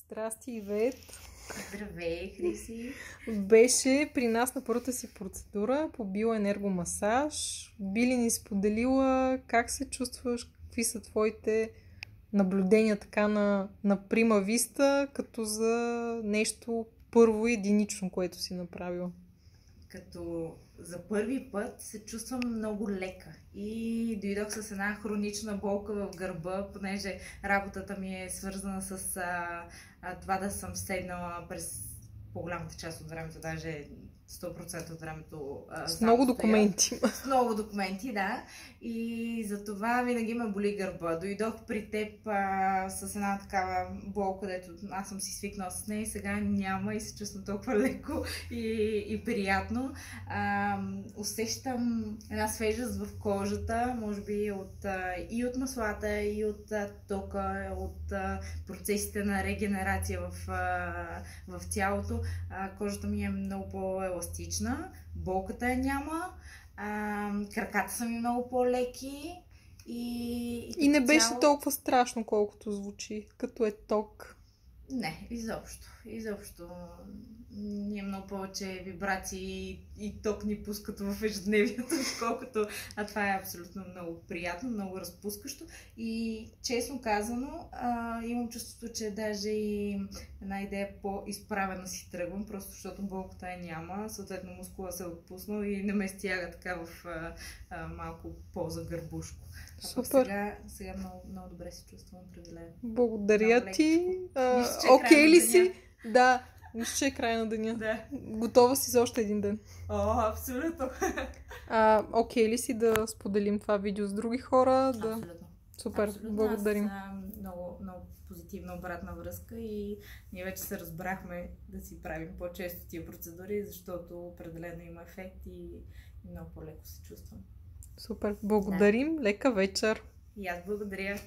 Здрасти, Ивет. Здравей, Хриси. Беше при нас на първата си процедура по биоенергомасаж. Би ли ни споделила как се чувстваш, какви са твоите наблюдения така на прима виста, като за нещо първо единично, което си направила? Като за първи път се чувствам много лека и дойдох с една хронична болка в гърба, понеже работата ми е свързана с това да съм седнала през по-голямата част от времето, даже 100% от времето С само много стоя. документи. С много документи, да. И за това винаги ме боли гърба. Дойдох при теб с една такава болка, дето аз съм си свикнала с нея и сега няма и се чувствам толкова леко и приятно. Усещам една свежест в кожата, може би и от маслата, и от тока, от процесите на регенерация в тялото. Кожата ми е много по-еластична, болката я няма, краката са ми много по-леки И не беше толкова страшно, колкото звучи, като е ток. Не, изобщо. Ние много повече вибрации и ток ни пускат в ежедневието, отколкото, това е абсолютно много приятно, много разпускащо и честно казано, имам чувството, че даже и една идея по-изправена си тръгвам, просто защото болката я няма, съответно мускула се е отпуснал и не ме стяга така в малко по-загърбушко. Супер. Сега много добре се чувствам, определено. Благодаря ти. Окей ли си? Да, мисля, че е край на деня. Да. Готова си за още един ден. Абсолютно. Окей ли си да споделим това видео с други хора? Абсолютно. Супер, Абсолютно. благодарим. Аз много позитивна обратна връзка и ние вече се разбрахме да си правим по-често тия процедури, защото определено има ефект и много по-леко се чувствам. Супер, благодарим. Лека вечер. И аз благодаря.